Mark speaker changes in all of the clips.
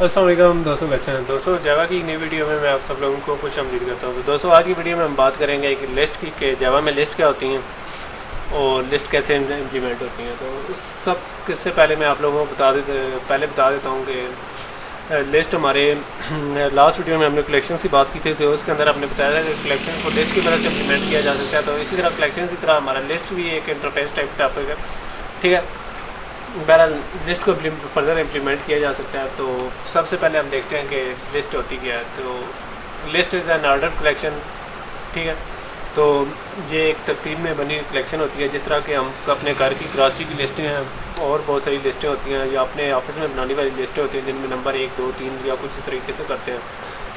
Speaker 1: अस्सलाम वालेकुम दोस्तों, कैसे हैं दोस्तों। जावा की एक नई वीडियो में मैं आप सब लोगों को खुश आमदीद करता हूँ। तो दोस्तों, आज की वीडियो में हम बात करेंगे एक लिस्ट की कि जावा में लिस्ट क्या होती हैं और लिस्ट कैसे इम्प्लीमेंट होती हैं। तो उस सब से पहले मैं आप लोगों को बता देता हूँ कि लिस्ट हमारे लास्ट वीडियो में हमने कलेक्शन की बात की थी। तो उसके अंदर हमने बताया था कि कलेक्शन को लिस्ट की मदद से इम्प्लीमेंट किया जा सकता है। तो इसी तरह कलेक्शन की तरह हमारा लिस्ट भी एक इंटरफेस टाइप टॉपिक है, ठीक है। बहरहाल लिस्ट को फर्दर इम्प्लीमेंट किया जा सकता है। तो सबसे पहले हम देखते हैं कि लिस्ट होती क्या है। तो list is an order collection, ठीक है। तो ये एक तरतीब में बनी हुई कलेक्शन होती है, जिस तरह के हम अपने घर की ग्रॉसरी की लिस्टें हैं और बहुत सारी लिस्टें होती हैं, या अपने ऑफिस में बनाने वाली लिस्टें होती हैं जिनमें नंबर 1, 2, 3 या कुछ इस तरीके से करते हैं,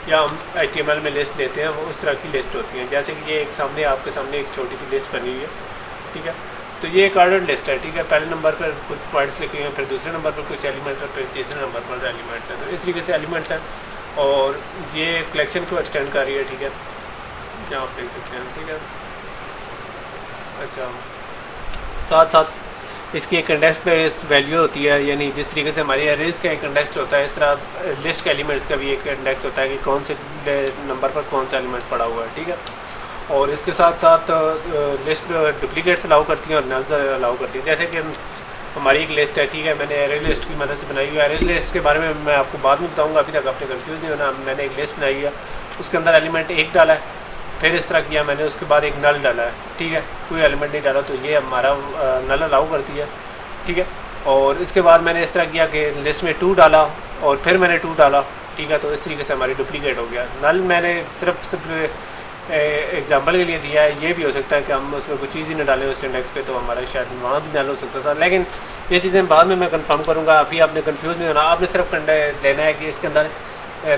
Speaker 1: या हम HTML में लिस्ट लेते हैं, वो उस तरह की लिस्ट होती हैं। जैसे कि ये एक सामने आपके सामने एक छोटी सी लिस्ट बनी हुई है, ठीक है। तो ये एक ऑर्डर लिस्ट है, ठीक है। पहले नंबर पर कुछ पॉइंट्स लिखे हुए हैं, फिर दूसरे नंबर पर कुछ एलिमेंट है, फिर तीसरे नंबर पर एलिमेंट्स हैं। तो इस तरीके से एलिमेंट्स हैं और ये कलेक्शन को एक्सटेंड कर रही है, ठीक है। क्या आप देख सकते हैं, ठीक है। अच्छा, साथ साथ इसकी एक इंडेक्स पे वैल्यू होती है, यानी जिस तरीके से हमारी अरेज का एक इंडेक्स होता है, इस तरह लिस्ट के एलिमेंट्स का भी एक इंडेक्स होता है कि कौन से नंबर पर कौन सा एलिमेंट पड़ा हुआ है, ठीक है। और इसके साथ साथ लिस्ट डुप्लीकेट्स अलाउ करती हैं और नल्स अलाउ करती हैं। जैसे कि हमारी एक लिस्ट है, ठीक है, मैंने एरे लिस्ट की मदद से बनाई हुई है। एरे लिस्ट के बारे में मैं आपको बाद में बताऊंगा, अभी तक आपने कंफ्यूज नहीं होना। मैंने एक लिस्ट बनाई है, उसके अंदर एलिमेंट 1 डाला है, फिर इस तरह किया मैंने, उसके बाद एक नल डाला है, ठीक है, कोई एलिमेंट नहीं डाला, तो ये हमारा नल अलाउ करती है, ठीक है। और इसके बाद मैंने इस तरह किया कि लिस्ट में 2 डाला और फिर मैंने 2 डाला, ठीक है। तो इस तरीके से हमारी डुप्लीकेट हो गया। नल मैंने सिर्फ एग्जाम्पल के लिए दिया है, ये भी हो सकता है कि हम उसमें कुछ चीज़ ही न डालें उस इंडेक्स पे, तो हमारा शायद वहाँ भी नल हो सकता था। लेकिन ये चीज़ें बाद में मैं कंफर्म करूँगा, अभी आपने कंफ्यूज नहीं होना। आपने सिर्फ लेना है कि इसके अंदर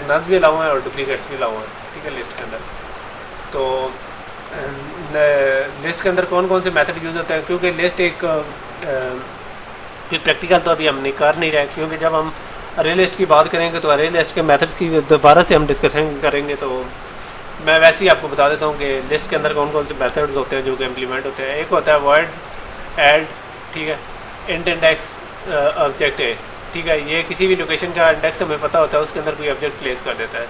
Speaker 1: नल्स भी अलाउ हैं और डुप्लीकेट्स भी अलाउ हैं, ठीक है, लिस्ट के अंदर। तो लिस्ट के अंदर कौन कौन से मेथड यूज़ होते हैं, क्योंकि लिस्ट एक प्रैक्टिकल तो अभी हम नहीं कर नहीं रहे, क्योंकि जब हम अरे लिस्ट की बात करेंगे तो अरे लिस्ट के मेथड्स की दोबारा से हम डिस्कशन करेंगे। तो मैं वैसे ही आपको बता देता हूँ कि लिस्ट के अंदर कौन कौन से मेथड्स होते हैं जो कि इम्प्लीमेंट होते हैं। एक होता है वॉइड ऐड, ठीक है, इंट इंडेक्स ऑब्जेक्ट है, ठीक है। ये किसी भी लोकेशन का इंडेक्स हमें पता होता है, उसके अंदर कोई ऑब्जेक्ट प्लेस कर देता है।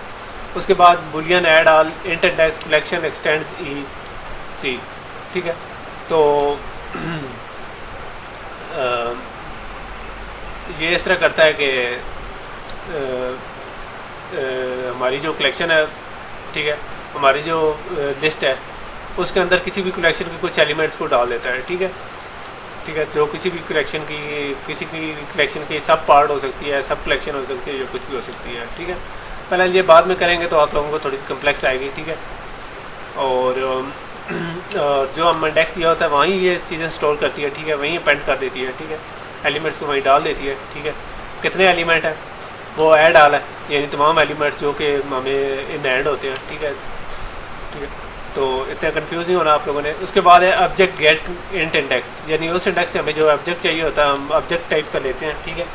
Speaker 1: उसके बाद Boolean add all int index collection x tends EC, ठीक है। तो ये इस तरह करता है कि हमारी जो कलेक्शन है, ठीक है, हमारी जो लिस्ट है उसके अंदर किसी भी कलेक्शन के कुछ एलिमेंट्स को डाल देता है, ठीक है, ठीक है। जो किसी की कलेक्शन की सब पार्ट हो सकती है, सब कलेक्शन हो सकती है, जो कुछ भी हो सकती है, ठीक है। पहले ये बाद में करेंगे तो आप लोगों को थोड़ी सी कम्प्लेक्स आएगी, ठीक है। और जो हम इंडेक्स दिया होता है वहीं ये चीज़ें स्टोर करती है, ठीक है, वहीं अपेंड कर देती है, ठीक है, एलिमेंट्स को वहीं डाल देती है, ठीक है। कितने एलिमेंट हैं वो ऐड आल है, यानी तमाम एलिमेंट्स जो कि हमें इन ऐड होते हैं, ठीक है, ठीक है। तो इतना कंफ्यूज नहीं होना आप लोगों ने। उसके बाद है ऑब्जेक्ट गेट इंट इंडेक्स, यानी उस इंडेक्स से हमें जो ऑब्जेक्ट चाहिए होता है हम ऑब्जेक्ट टाइप कर लेते हैं, ठीक है।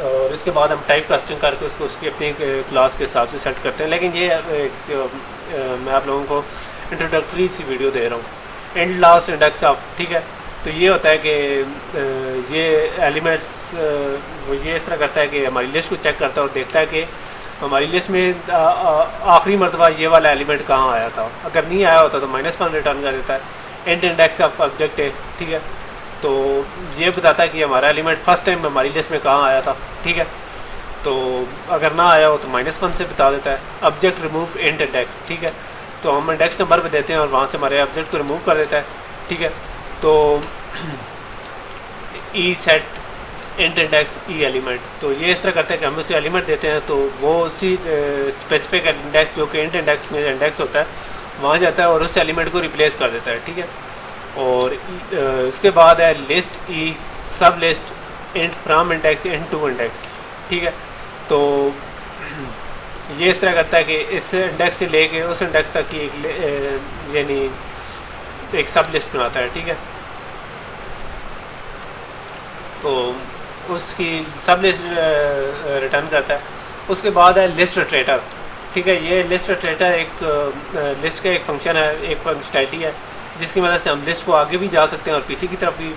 Speaker 1: और इसके बाद हम टाइप कास्टिंग करके उसको उसकी अपनी क्लास के हिसाब से सेट करते हैं। लेकिन ये मैं आप लोगों को इंट्रोडक्टरी सी वीडियो दे रहा हूँ। एंड लास्ट इंडेक्स ऑफ, ठीक है। तो ये होता है कि ये एलिमेंट्स वो ये इस तरह करता है कि हमारी लिस्ट को चेक करता है और देखता है कि हमारी लिस्ट में आखिरी मरतबा ये वाला एलिमेंट कहाँ आया था। अगर नहीं आया होता तो -1 रिटर्न कर देता है। एंड इंडेक्स ऑफ ऑब्जेक्ट है, ठीक है। तो ये बताता है कि हमारा एलिमेंट फर्स्ट टाइम हमारी लिस्ट में कहाँ आया था, ठीक है। तो अगर ना आया हो तो -1 से बता देता है। ऑब्जेक्ट रिमूव इंट इंडेक्स, ठीक है। तो हम इंडेक्स नंबर पे देते हैं और वहाँ से हमारे ऑब्जेक्ट को रिमूव कर देता है, ठीक है। तो ई सेट इंट इंडेक्स ई एलिमेंट, तो ये इस तरह करता है कि हम उसे एलिमेंट देते हैं तो वो उसी स्पेसिफिक इंडेक्स जो कि इंट इंडेक्स में इंडेक्स होता है वहाँ जाता है और उस एलिमेंट को रिप्लेस कर देता है, ठीक है। और इसके बाद है list e sublist int from index int to index, ठीक है। तो ये इस तरह करता है कि इस इंडेक्स से लेके उस इंडेक्स तक की यानी एक सब लिस्ट बनाता है, ठीक है। तो उसकी सब लिस्ट रिटर्न करता है। उसके बाद है लिस्ट रिट्रेटर, ठीक है। ये लिस्ट रिट्रेटर एक लिस्ट का एक फंक्शन है, एक फंक्शनैलिटी है जिसकी मदद से हम लिस्ट को आगे भी जा सकते हैं और पीछे की तरफ भी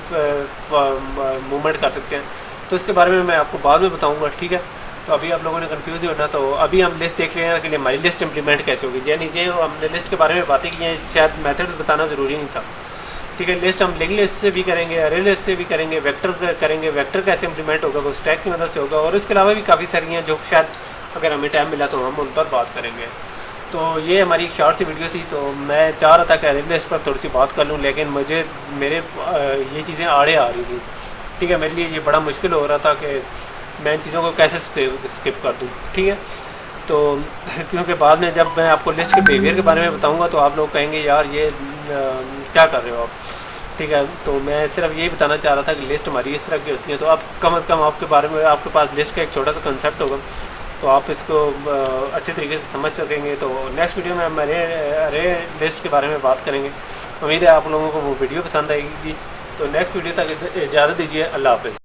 Speaker 1: मूवमेंट कर सकते हैं। तो इसके बारे में मैं आपको बाद में बताऊंगा, ठीक है। तो अभी आप लोगों ने कंफ्यूज होना, तो अभी हम लिस्ट देख लेना कि हमारी लिस्ट इंप्लीमेंट कैसे होगी। यानी ये हमने लिस्ट के बारे में बातें की हैं, शायद मेथड्स बताना ज़रूरी नहीं था। ठीक है, लिस्ट हम लिंक लिस्ट से भी करेंगे, अरे लिस्ट से भी करेंगे, वेक्टर करेंगे, वेक्टर कैसे इंप्लीमेंट होगा वो स्टैक की मदद से होगा, और इसके अलावा भी काफ़ी सारी हैं जो शायद अगर हमें टाइम मिला तो हम उन पर बात करेंगे। तो ये हमारी एक शॉर्ट सी वीडियो थी, तो मैं चाह रहा था कि अरे लिस्ट पर थोड़ी सी बात कर लूँ, लेकिन मुझे मेरे ये चीज़ें आड़े आ रही थी। ठीक है, मेरे लिए ये बड़ा मुश्किल हो रहा था कि मैं इन चीज़ों को कैसे स्किप कर दूँ। ठीक है, तो क्योंकि बाद में जब मैं आपको लिस्ट के बिहेवियर के बारे में बताऊंगा तो आप लोग कहेंगे यार ये क्या कर रहे हो आप। ठीक है, तो मैं सिर्फ यही बताना चाह रहा था कि लिस्ट हमारी इस तरह की होती है, तो आप कम से कम आपके बारे में आपके पास लिस्ट का एक छोटा सा कंसेप्ट होगा, तो आप इसको अच्छे तरीके से समझ सकेंगे। तो नेक्स्ट वीडियो में हम अरे लिस्ट के बारे में बात करेंगे। उम्मीद है आप लोगों को वो वीडियो पसंद आएगी। तो नेक्स्ट वीडियो तक इजाज़त दीजिए, अल्लाह हाफ़िज़।